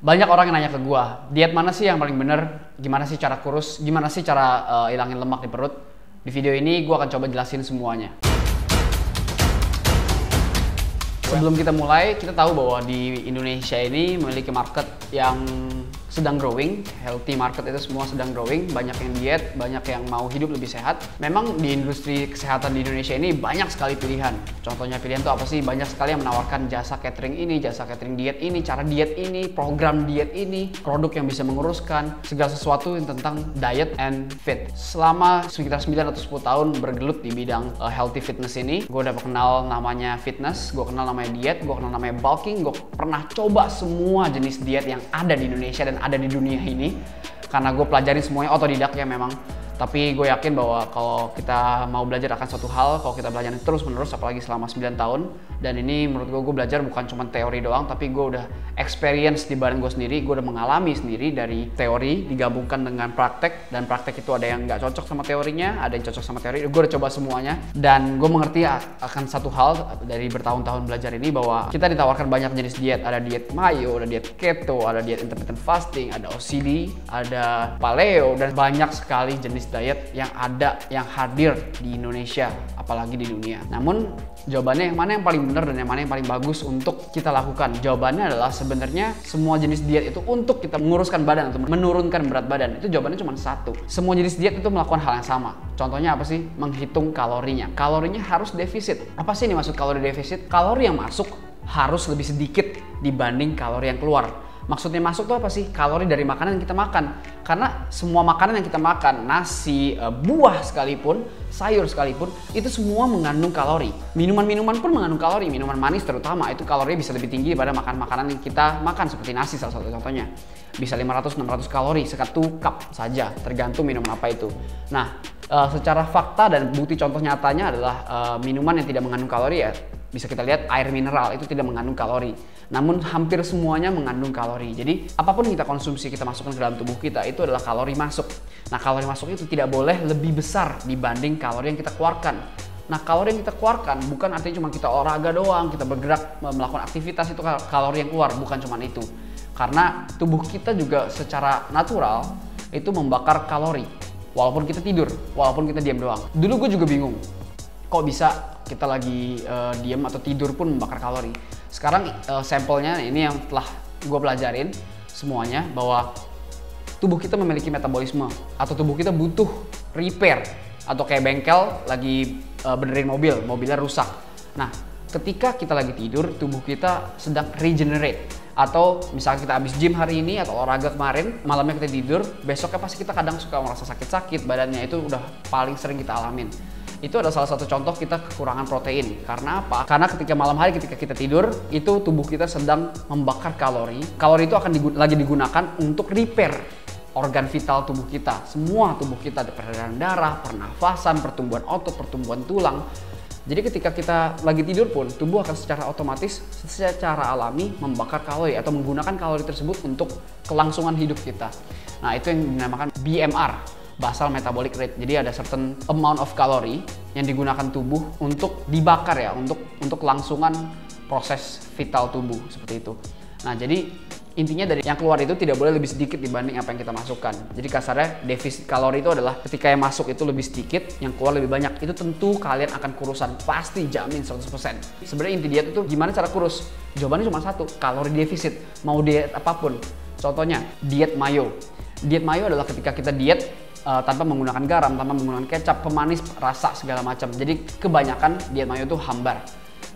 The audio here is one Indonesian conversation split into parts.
Banyak orang yang nanya ke gua, diet mana sih yang paling bener? Gimana sih cara kurus? Gimana sih cara hilangin lemak di perut? Di video ini gua akan coba jelasin semuanya. Sebelum kita mulai, kita tahu bahwa di Indonesia ini memiliki market yang sedang growing, healthy market itu semua sedang growing, banyak yang diet, banyak yang mau hidup lebih sehat. Memang di industri kesehatan di Indonesia ini banyak sekali pilihan. Contohnya pilihan itu apa sih? Banyak sekali yang menawarkan jasa catering ini, jasa catering diet ini, cara diet ini, program diet ini, produk yang bisa menguruskan segala sesuatu yang tentang diet and fit. Selama sekitar 9 atau 10 tahun bergelut di bidang healthy fitness ini, gue udah kenal namanya fitness, gue kenal namanya diet, gue kenal namanya bulking, gue pernah coba semua jenis diet yang ada di Indonesia dan ada di dunia ini karena gue pelajarin semuanya otodidak ya memang. Tapi gue yakin bahwa kalau kita mau belajar akan suatu hal, kalau kita belajar terus menerus apalagi selama 9 tahun, dan ini menurut gue belajar bukan cuma teori doang, tapi gue udah experience di badan gue sendiri, gue udah mengalami sendiri dari teori digabungkan dengan praktek, dan praktek itu ada yang nggak cocok sama teorinya, ada yang cocok sama teori. Gue udah coba semuanya dan gue mengerti akan satu hal dari bertahun-tahun belajar ini, bahwa kita ditawarkan banyak jenis diet. Ada diet mayo, ada diet keto, ada diet intermittent fasting, ada OCD, ada paleo, dan banyak sekali jenis diet yang ada, yang hadir di Indonesia apalagi di dunia. Namun jawabannya yang mana yang paling benar dan yang mana yang paling bagus untuk kita lakukan? Jawabannya adalah sebenarnya semua jenis diet itu untuk kita menguruskan badan atau menurunkan berat badan. Itu jawabannya cuma satu. Semua jenis diet itu melakukan hal yang sama. Contohnya apa sih? Menghitung kalorinya. Kalorinya harus defisit. Apa sih ini maksud kalori defisit? Kalori yang masuk harus lebih sedikit dibanding kalori yang keluar. Maksudnya masuk tuh apa sih? Kalori dari makanan yang kita makan. Karena semua makanan yang kita makan, nasi, buah sekalipun, sayur sekalipun, itu semua mengandung kalori. Minuman-minuman pun mengandung kalori. Minuman manis terutama, itu kalorinya bisa lebih tinggi daripada makanan yang kita makan. Seperti nasi salah satu contohnya. Bisa 500-600 kalori satu cup saja, tergantung minuman apa itu. Nah, secara fakta dan bukti contoh nyatanya adalah minuman yang tidak mengandung kalori ya, bisa kita lihat air mineral itu tidak mengandung kalori. Namun hampir semuanya mengandung kalori. Jadi apapun yang kita konsumsi, kita masukkan ke dalam tubuh kita, itu adalah kalori masuk. Nah, kalori masuk itu tidak boleh lebih besar dibanding kalori yang kita keluarkan. Nah, kalori yang kita keluarkan bukan artinya cuma kita olahraga doang, kita bergerak melakukan aktivitas, itu kalori yang keluar, bukan cuma itu. Karena tubuh kita juga secara natural itu membakar kalori. Walaupun kita tidur, walaupun kita diam doang. Dulu gue juga bingung, kok bisa kita lagi diam atau tidur pun membakar kalori. Sekarang sampelnya ini yang telah gue pelajarin semuanya, bahwa tubuh kita memiliki metabolisme atau tubuh kita butuh repair, atau kayak bengkel lagi benerin mobilnya rusak. Nah, ketika kita lagi tidur, tubuh kita sedang regenerate. Atau misalnya kita habis gym hari ini atau olahraga kemarin, malamnya kita tidur, besoknya pasti kita kadang suka merasa sakit-sakit badannya, itu udah paling sering kita alamin. Itu adalah salah satu contoh kita kekurangan protein. Karena apa? Karena ketika malam hari ketika kita tidur, itu tubuh kita sedang membakar kalori. Kalori itu akan lagi digunakan untuk repair organ vital tubuh kita. Semua tubuh kita, ada peredaran darah, pernafasan, pertumbuhan otot, pertumbuhan tulang. Jadi ketika kita lagi tidur pun, tubuh akan secara otomatis, secara alami membakar kalori atau menggunakan kalori tersebut untuk kelangsungan hidup kita. Nah, itu yang dinamakan BMR. Basal metabolic rate. Jadi ada certain amount of kalori yang digunakan tubuh untuk dibakar ya, untuk kelangsungan proses vital tubuh seperti itu. Nah, jadi intinya dari yang keluar itu tidak boleh lebih sedikit dibanding apa yang kita masukkan. Jadi kasarnya defisit kalori itu adalah ketika yang masuk itu lebih sedikit, yang keluar lebih banyak. Itu tentu kalian akan kurusan, pasti jamin 100%. Sebenarnya inti diet itu gimana cara kurus? Jawabannya cuma satu, kalori defisit. Mau diet apapun. Contohnya diet mayo. Diet mayo adalah ketika kita diet tanpa menggunakan garam, tanpa menggunakan kecap, pemanis, rasa segala macam. Jadi kebanyakan diet mayo itu hambar.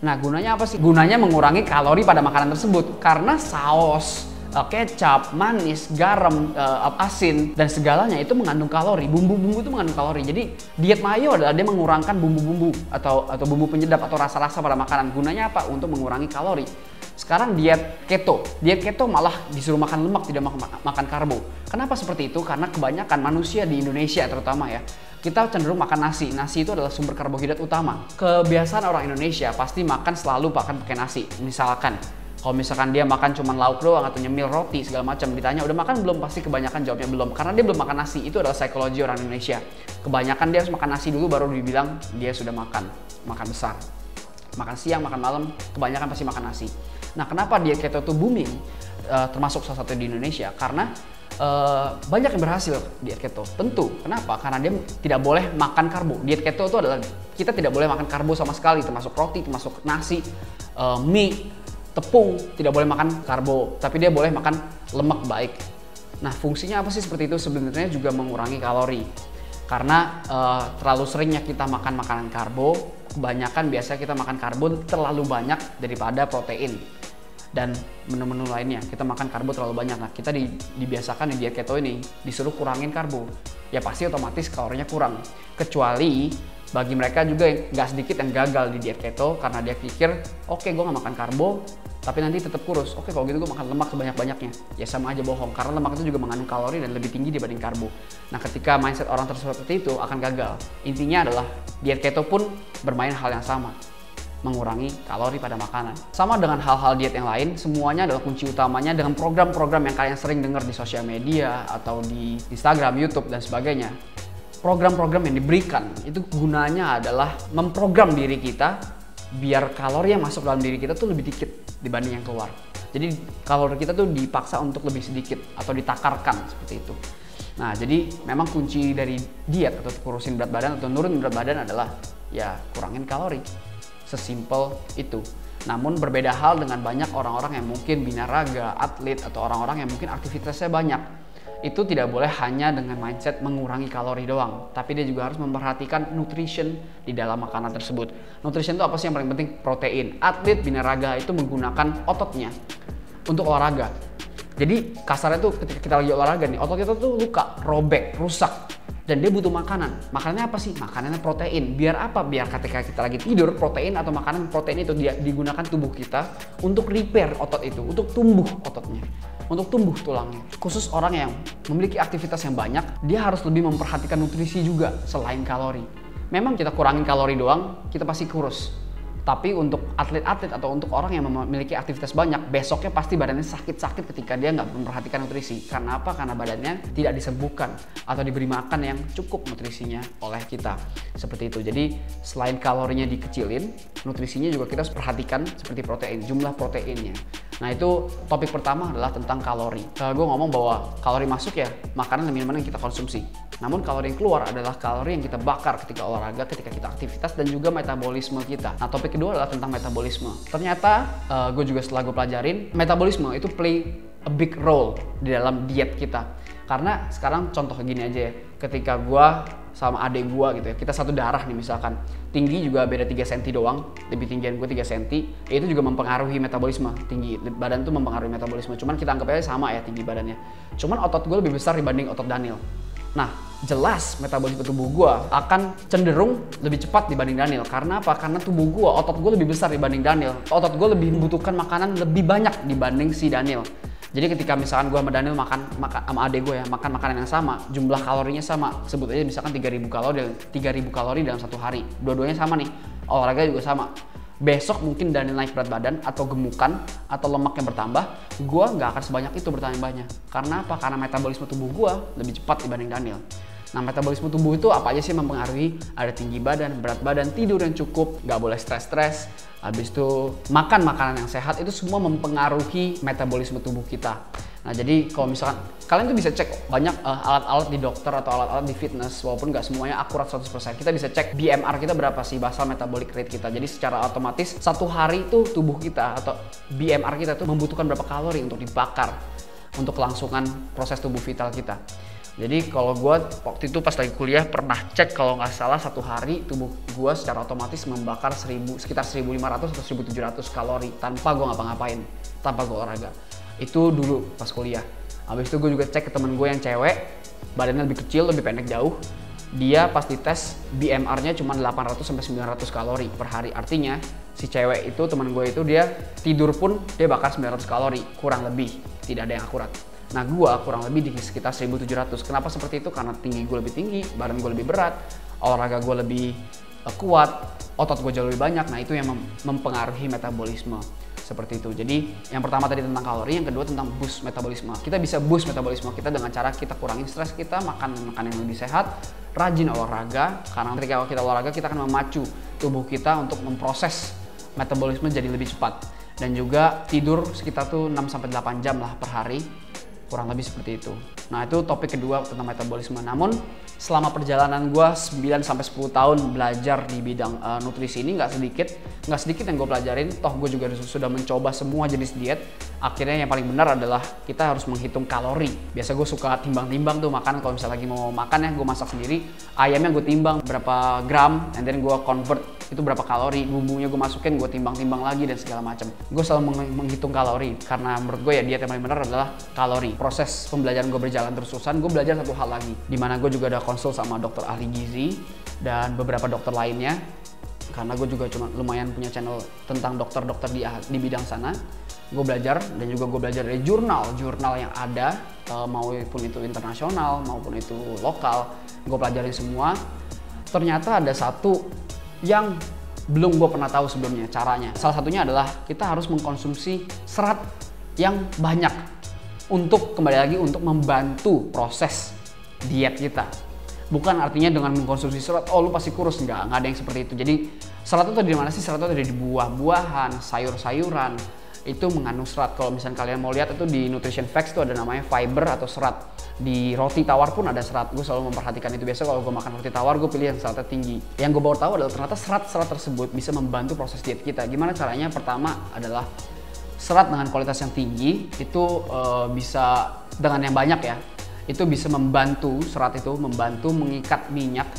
Nah, gunanya apa sih? Gunanya mengurangi kalori pada makanan tersebut. Karena saus, kecap, manis, garam, asin, dan segalanya itu mengandung kalori. Bumbu-bumbu itu mengandung kalori. Jadi diet mayo adalah dia mengurangkan bumbu-bumbu atau bumbu penyedap atau rasa-rasa pada makanan. Gunanya apa? Untuk mengurangi kalori. Sekarang diet keto malah disuruh makan lemak, tidak makan karbo. Kenapa seperti itu? Karena kebanyakan manusia di Indonesia terutama ya, kita cenderung makan nasi. Nasi itu adalah sumber karbohidrat utama. Kebiasaan orang Indonesia pasti selalu makan pakai nasi. Misalkan, kalau misalkan dia makan cuma lauk doang atau nyemil roti segala macam, ditanya udah makan belum, pasti kebanyakan jawabnya belum, karena dia belum makan nasi. Itu adalah psikologi orang Indonesia. Kebanyakan dia harus makan nasi dulu baru dibilang dia sudah makan besar. Makan siang, makan malam, kebanyakan pasti makan nasi. Nah, kenapa diet keto itu booming? termasuk salah satu di Indonesia karena banyak yang berhasil diet keto. Tentu, kenapa? Karena dia tidak boleh makan karbo. Diet keto itu adalah kita tidak boleh makan karbo sama sekali, termasuk roti, termasuk nasi, mie, tepung, tidak boleh makan karbo, tapi dia boleh makan lemak baik. Nah, fungsinya apa sih seperti itu? Sebenarnya juga mengurangi kalori. Karena terlalu seringnya kita makan makanan karbo, kebanyakan biasanya kita makan karbo terlalu banyak daripada protein. Dan menu-menu lainnya, kita makan karbo terlalu banyak. Nah, kita dibiasakan di diet keto ini disuruh kurangin karbo. Ya pasti otomatis kalorinya kurang. Kecuali bagi mereka juga yang nggak sedikit yang gagal di diet keto karena dia pikir, oke, gue nggak makan karbo, tapi nanti tetap kurus. Oke, kalau gitu gue makan lemak sebanyak-banyaknya. Ya sama aja bohong, karena lemak itu juga mengandung kalori dan lebih tinggi dibanding karbo. Nah, ketika mindset orang tersebut seperti itu akan gagal. Intinya adalah diet keto pun bermain hal yang sama, mengurangi kalori pada makanan. Sama dengan hal-hal diet yang lain, semuanya adalah kunci utamanya dengan program-program yang kalian sering dengar di sosial media atau di Instagram, YouTube, dan sebagainya. Program-program yang diberikan itu gunanya adalah memprogram diri kita biar kalori yang masuk dalam diri kita tuh lebih dikit dibanding yang keluar. Jadi kalori kita tuh dipaksa untuk lebih sedikit atau ditakarkan seperti itu. Nah, jadi memang kunci dari diet atau kurusin berat badan atau nurunin berat badan adalah ya kurangin kalori. Sesimpel itu. Namun berbeda hal dengan banyak orang-orang yang mungkin binaraga, atlet, atau orang-orang yang mungkin aktivitasnya banyak. Itu tidak boleh hanya dengan mindset mengurangi kalori doang, tapi dia juga harus memperhatikan nutrition di dalam makanan tersebut. Nutrition itu apa sih yang paling penting? Protein. Atlet binaraga itu menggunakan ototnya untuk olahraga. Jadi kasarnya tuh ketika kita lagi olahraga nih, otot kita tuh luka, robek, rusak. Dan dia butuh makanan. Makanannya apa sih? Makanannya protein. Biar apa? Biar ketika kita lagi tidur, protein atau makanan protein itu digunakan tubuh kita untuk repair otot itu, untuk tumbuh ototnya, untuk tumbuh tulangnya. Khusus orang yang memiliki aktivitas yang banyak, dia harus lebih memperhatikan nutrisi juga selain kalori. Memang kita kurangin kalori doang, kita pasti kurus. Tapi untuk atlet-atlet atau untuk orang yang memiliki aktivitas banyak, besoknya pasti badannya sakit-sakit ketika dia nggak memperhatikan nutrisi. Karena apa? Karena badannya tidak disembuhkan atau diberi makan yang cukup nutrisinya oleh kita. Seperti itu. Jadi selain kalorinya dikecilin, nutrisinya juga kita harus perhatikan seperti protein, jumlah proteinnya. Nah, itu topik pertama adalah tentang kalori. Gue ngomong bahwa kalori masuk ya makanan dan minuman yang kita konsumsi. Namun kalori yang keluar adalah kalori yang kita bakar ketika olahraga, ketika kita aktivitas, dan juga metabolisme kita. Nah, topik kedua adalah tentang metabolisme. Ternyata gue juga setelah gue pelajarin, metabolisme itu play a big role di dalam diet kita. Karena sekarang contoh gini aja ya, ketika gue sama adik gue gitu ya, kita satu darah nih misalkan, tinggi juga beda 3 cm doang, lebih tinggian gue 3 cm, itu juga mempengaruhi metabolisme. Tinggi badan tuh mempengaruhi metabolisme, cuman kita anggap aja sama ya tinggi badannya. Cuman otot gue lebih besar dibanding otot Daniel. Nah, jelas metabolisme tubuh gue akan cenderung lebih cepat dibanding Daniel. Karena apa? Karena tubuh gue, otot gue lebih besar dibanding Daniel. Otot gue lebih membutuhkan makanan lebih banyak dibanding si Daniel. Jadi ketika misalkan gue sama Daniel makan sama adek gue ya, makan makanan yang sama, jumlah kalorinya sama, sebut aja misalkan 3000 kalori dalam satu hari. Dua-duanya sama nih, olahraga juga sama. Besok mungkin Daniel naik berat badan atau gemukan atau lemak yang bertambah, gue nggak akan sebanyak itu bertambahnya. Karena apa? Karena metabolisme tubuh gue lebih cepat dibanding Daniel. Nah, metabolisme tubuh itu apa aja sih yang mempengaruhi? Ada tinggi badan, berat badan, tidur yang cukup, nggak boleh stres-stres, habis itu makan makanan yang sehat, itu semua mempengaruhi metabolisme tubuh kita. Nah, jadi kalau misalkan kalian tuh bisa cek banyak alat-alat di dokter atau alat-alat di fitness, walaupun nggak semuanya akurat 100%. Kita bisa cek BMR kita berapa sih, basal metabolic rate kita. Jadi secara otomatis satu hari tuh tubuh kita atau BMR kita tuh membutuhkan berapa kalori untuk dibakar untuk kelangsungan proses tubuh vital kita. Jadi kalau gue waktu itu pas lagi kuliah pernah cek, kalau nggak salah satu hari tubuh gue secara otomatis membakar sekitar 1500 atau 1700 kalori tanpa gue ngapa-ngapain, tanpa gue olahraga. Itu dulu pas kuliah. Habis itu gue juga cek ke temen gue yang cewek, badannya lebih kecil, lebih pendek jauh. Dia pas dites BMR-nya cuma 800 sampai 900 kalori per hari. Artinya si cewek itu, teman gue itu, dia tidur pun dia bakar 900 kalori, kurang lebih, tidak ada yang akurat. Nah, gue kurang lebih di sekitar 1700. Kenapa seperti itu? Karena tinggi gue lebih tinggi, badan gue lebih berat, olahraga gue lebih kuat, otot gue jauh lebih banyak. Nah, itu yang mempengaruhi metabolisme. Seperti itu. Jadi yang pertama tadi tentang kalori, yang kedua tentang boost metabolisme. Kita bisa boost metabolisme kita dengan cara kita kurangin stres kita, makan makanan yang lebih sehat, rajin olahraga. Karena ketika kita olahraga kita akan memacu tubuh kita untuk memproses metabolisme jadi lebih cepat. dan juga tidur sekitar tuh 6-8 jam lah per hari, kurang lebih seperti itu. Nah itu topik kedua tentang metabolisme. Namun selama perjalanan gue 9-10 tahun belajar di bidang nutrisi ini nggak sedikit yang gue pelajarin. Toh gue juga sudah mencoba semua jenis diet. Akhirnya yang paling benar adalah kita harus menghitung kalori. Biasa gue suka timbang-timbang tuh makan, kalau misalnya lagi mau makan ya gue masak sendiri, ayamnya gue timbang berapa gram, and then gue convert itu berapa kalori, bumbunya gue masukin, gue timbang-timbang lagi dan segala macam. Gue selalu menghitung kalori karena menurut gue ya diet yang paling benar adalah kalori. Proses pembelajaran gue berjalan terus-terusan, gue belajar satu hal lagi, dimana gue juga ada konsul sama dokter ahli gizi dan beberapa dokter lainnya, karena gue juga cuma lumayan punya channel tentang dokter-dokter di bidang sana. Gue belajar dan juga gue belajar dari jurnal yang ada, maupun itu internasional maupun itu lokal, gue pelajarin semua. Ternyata ada satu yang belum gue pernah tahu sebelumnya caranya. Salah satunya adalah kita harus mengkonsumsi serat yang banyak untuk kembali lagi untuk membantu proses diet kita. Bukan artinya dengan mengkonsumsi serat, oh lu pasti kurus, nggak ada yang seperti itu. Jadi serat itu dari mana sih? Serat itu dari buah-buahan, sayur-sayuran, itu mengandung serat. Kalau misalnya kalian mau lihat itu di Nutrition Facts itu ada namanya fiber atau serat. Di roti tawar pun ada serat. Gue selalu memperhatikan itu. Biasa kalau gue makan roti tawar, gue pilih yang seratnya tinggi. Yang gue baru tahu adalah ternyata serat-serat tersebut bisa membantu proses diet kita. Gimana caranya? Pertama adalah serat dengan kualitas yang tinggi itu bisa dengan yang banyak ya. Itu bisa membantu, serat itu membantu mengikat minyak,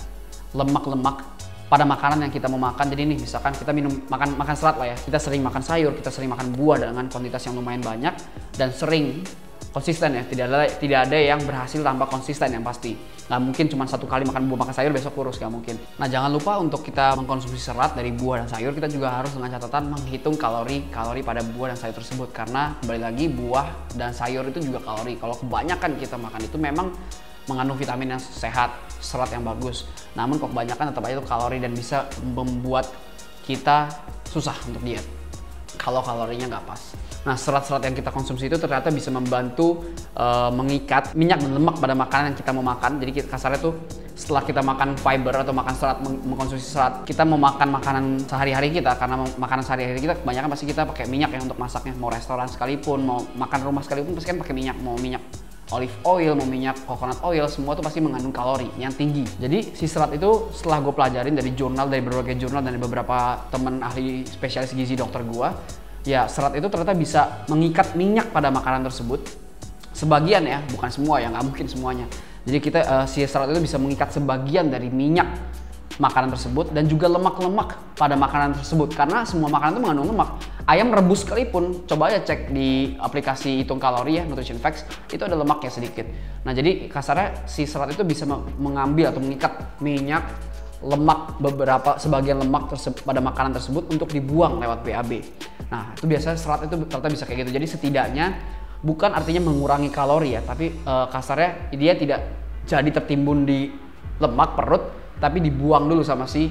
lemak-lemak pada makanan yang kita mau makan. Jadi nih misalkan kita makan serat lah ya, kita sering makan sayur, kita sering makan buah dengan kuantitas yang lumayan banyak dan sering konsisten ya, tidak ada yang berhasil tanpa konsisten yang pasti. Nggak mungkin cuma satu kali makan buah makan sayur besok kurus, nggak mungkin. Nah jangan lupa untuk kita mengkonsumsi serat dari buah dan sayur, kita juga harus dengan catatan menghitung kalori pada buah dan sayur tersebut, karena kembali lagi buah dan sayur itu juga kalori. Kalau kebanyakan kita makan itu memang mengandung vitamin yang sehat, serat yang bagus. Namun kalau kebanyakan tetap aja itu kalori dan bisa membuat kita susah untuk diet kalau kalorinya nggak pas. Nah serat-serat yang kita konsumsi itu ternyata bisa membantu mengikat minyak dan lemak pada makanan yang kita mau makan. Jadi kasarnya tuh setelah kita makan fiber atau makan serat, mengkonsumsi serat, kita mau makan makanan sehari-hari kita, karena makanan sehari-hari kita kebanyakan pasti kita pakai minyak ya untuk masaknya. Mau restoran sekalipun, mau makan rumah sekalipun pasti kan pakai minyak. Mau minyak olive oil, mau minyak coconut oil, semua tuh pasti mengandung kalori yang tinggi. Jadi si serat itu setelah gue pelajarin dari berbagai jurnal dan dari beberapa teman ahli spesialis gizi dokter gue, ya serat itu ternyata bisa mengikat minyak pada makanan tersebut. Sebagian ya, bukan semua ya, nggak mungkin semuanya. Jadi si serat itu bisa mengikat sebagian dari minyak makanan tersebut dan juga lemak-lemak pada makanan tersebut, karena semua makanan itu mengandung lemak. Ayam rebus sekalipun, coba aja cek di aplikasi hitung kalori ya, Nutrition Facts, itu ada lemaknya sedikit. Nah jadi kasarnya si serat itu bisa mengambil atau mengikat minyak, lemak, sebagian lemak pada makanan tersebut untuk dibuang lewat BAB. Nah itu biasanya serat itu ternyata bisa kayak gitu. Jadi setidaknya bukan artinya mengurangi kalori ya, tapi kasarnya dia tidak jadi tertimbun di lemak perut, tapi dibuang dulu sama si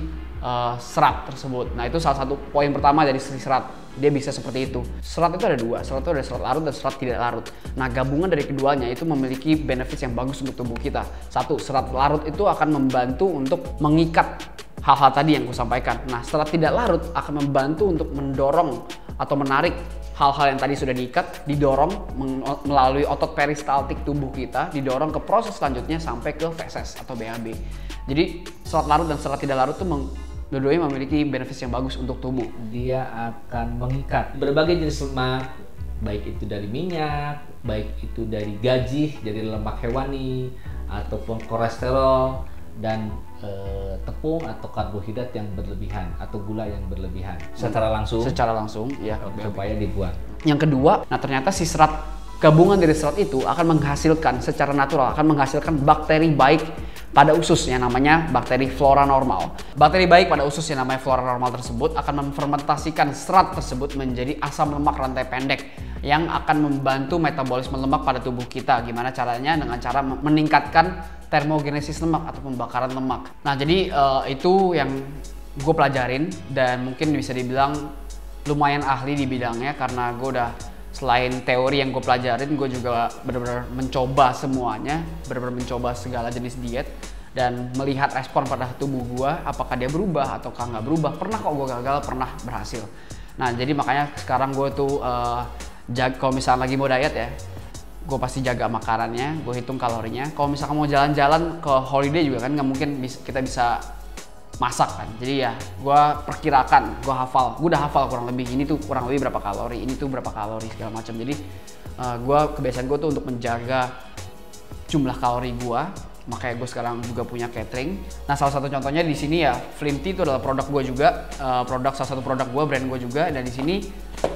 serat tersebut. Nah itu salah satu poin pertama dari si serat. Dia bisa seperti itu. Serat itu ada dua, serat itu ada serat larut dan serat tidak larut. Nah gabungan dari keduanya itu memiliki benefits yang bagus untuk tubuh kita. Satu, serat larut itu akan membantu untuk mengikat hal-hal tadi yang gue sampaikan. Nah serat tidak larut akan membantu untuk mendorong atau menarik hal-hal yang tadi sudah diikat, didorong melalui otot peristaltik tubuh kita, didorong ke proses selanjutnya sampai ke feses atau BAB. Jadi serat larut dan serat tidak larut itu dua-duanya memiliki benefits yang bagus untuk tubuh. Dia akan mengikat berbagai jenis lemak, baik itu dari minyak, baik itu dari gajih, dari lemak hewani, ataupun kolesterol, dan tepung atau karbohidrat yang berlebihan atau gula yang berlebihan secara langsung ya, supaya dibuang. Yang kedua, nah ternyata si serat, gabungan dari serat itu akan menghasilkan secara natural, akan menghasilkan bakteri baik pada usus yang namanya bakteri flora normal. Bakteri baik pada usus yang namanya flora normal tersebut akan memfermentasikan serat tersebut menjadi asam lemak rantai pendek yang akan membantu metabolisme lemak pada tubuh kita. Gimana caranya? Dengan cara meningkatkan termogenesis lemak atau pembakaran lemak. Nah jadi itu yang gue pelajarin dan mungkin bisa dibilang lumayan ahli di bidangnya, karena gue udah selain teori yang gue pelajarin, gue juga benar-benar mencoba semuanya, benar-benar mencoba segala jenis diet dan melihat respon pada tubuh gue, apakah dia berubah ataukah nggak berubah. Pernah kok gue gagal, pernah berhasil. Nah jadi makanya sekarang gue tuh kalau misalnya lagi mau diet ya, gue pasti jaga makanannya, gue hitung kalorinya. Kalau misalkan mau jalan-jalan ke holiday juga kan nggak mungkin kita bisa masak kan. Jadi ya gue perkirakan, gue udah hafal kurang lebih ini tuh kurang lebih berapa kalori, ini tuh berapa kalori segala macam. Jadi kebiasaan gue tuh untuk menjaga jumlah kalori gue. Makanya gue sekarang juga punya catering. Nah salah satu contohnya di sini ya, Flimty itu adalah produk gue juga, salah satu produk gue, brand gue juga. Dan di sini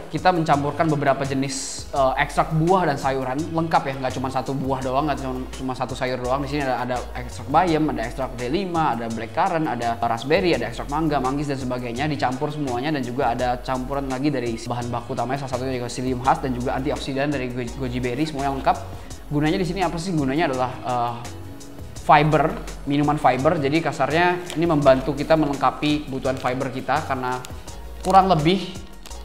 kita mencampurkan beberapa jenis ekstrak buah dan sayuran lengkap ya, nggak cuma satu buah doang, nggak cuma satu sayur doang. Di sini ada ekstrak bayam, ada ekstrak D5, ada blackcurrant, ada raspberry, ada ekstrak mangga, manggis dan sebagainya, dicampur semuanya. Dan juga ada campuran lagi dari bahan baku utamanya, salah satunya juga psyllium husk dan juga antioksidan dari goji berry, semuanya lengkap. Gunanya di sini apa sih? Gunanya adalah fiber, minuman fiber. Jadi kasarnya ini membantu kita melengkapi kebutuhan fiber kita, karena kurang lebih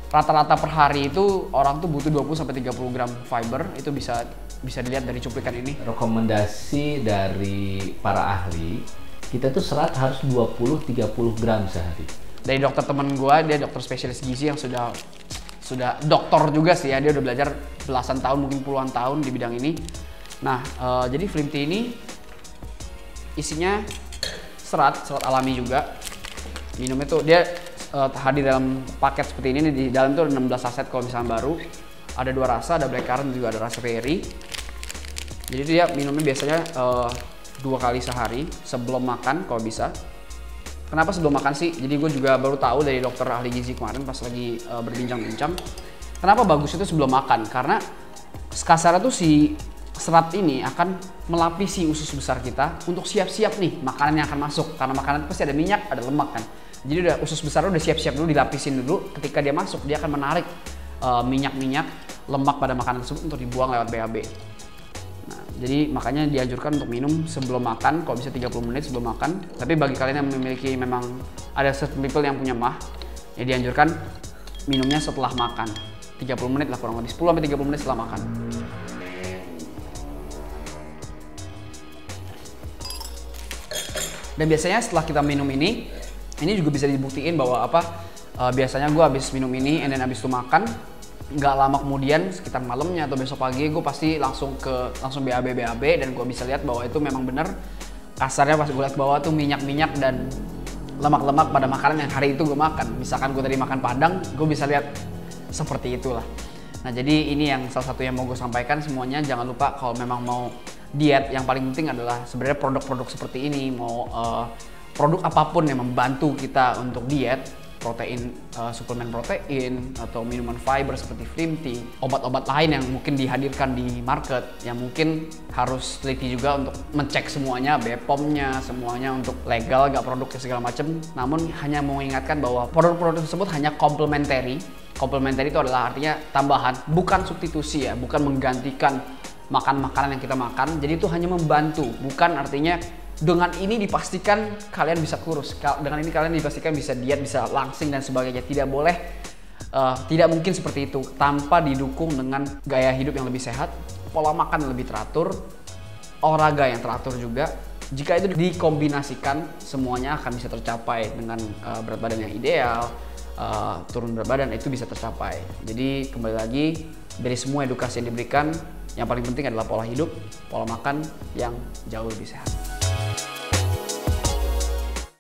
rata-rata per hari itu orang tuh butuh 20-30 gram fiber. Itu bisa dilihat dari cuplikan ini. Rekomendasi dari para ahli, kita tuh serat harus 20-30 gram sehari. Dari dokter temen gua, dia dokter spesialis gizi yang sudah doktor juga sih ya, dia udah belajar belasan tahun, mungkin puluhan tahun di bidang ini. Nah jadi Flimty ini isinya serat alami juga. Minumnya tuh dia hadir dalam paket seperti ini. Di dalam tuh ada 16 saset kalau misalnya baru. Ada 2 rasa, ada blackcurrant juga ada raspberry. Jadi dia minumnya biasanya 2 kali sehari sebelum makan kalau bisa. Kenapa sebelum makan sih? Jadi gue juga baru tahu dari dokter ahli gizi kemarin pas lagi berbincang-bincang. Kenapa bagus itu sebelum makan? Karena kasarnya tuh si serat ini akan melapisi usus besar kita untuk siap-siap nih makanan yang akan masuk. Karena makanan pasti ada minyak, ada lemak kan. Jadi udah usus besar udah siap-siap dulu, dilapisin dulu. Ketika dia masuk, dia akan menarik minyak-minyak, lemak pada makanan tersebut untuk dibuang lewat BAB. Nah, jadi makanya dianjurkan untuk minum sebelum makan, kalau bisa 30 menit sebelum makan. Tapi bagi kalian yang memiliki, memang ada certain people yang punya mah, ya dianjurkan minumnya setelah makan. 30 menit lah kurang lebih, 10-30 menit setelah makan. Dan biasanya setelah kita minum ini juga bisa dibuktiin bahwa biasanya gue habis minum ini, and then habis itu makan, nggak lama kemudian sekitar malamnya atau besok pagi gue pasti langsung BAB dan gue bisa lihat bahwa itu memang benar. Kasarnya pas gue lihat bahwa tuh minyak-minyak dan lemak-lemak pada makanan yang hari itu gue makan. Misalkan gue tadi makan padang, gue bisa lihat seperti itulah. Nah jadi ini yang salah satu yang mau gue sampaikan semuanya. Jangan lupa kalau memang mau diet, yang paling penting adalah sebenarnya produk-produk seperti ini. Mau produk apapun yang membantu kita untuk diet, protein, suplemen protein, atau minuman fiber seperti Flimty, obat-obat lain yang mungkin dihadirkan di market, yang mungkin harus teliti juga untuk mencek semuanya, BPOM-nya, semuanya untuk legal, gak produknya segala macam. Namun hanya mau mengingatkan bahwa produk-produk tersebut hanya complementary. Complementary itu adalah artinya tambahan, bukan substitusi ya, bukan menggantikan makanan yang kita makan. Jadi itu hanya membantu, bukan artinya dengan ini dipastikan kalian bisa kurus, dengan ini kalian dipastikan bisa diet, bisa langsing dan sebagainya. Tidak boleh, tidak mungkin seperti itu tanpa didukung dengan gaya hidup yang lebih sehat, pola makan yang lebih teratur, olahraga yang teratur juga. Jika itu dikombinasikan, semuanya akan bisa tercapai dengan berat badan yang ideal, turun berat badan itu bisa tercapai. Jadi kembali lagi, dari semua edukasi yang diberikan, yang paling penting adalah pola hidup, pola makan yang jauh lebih sehat.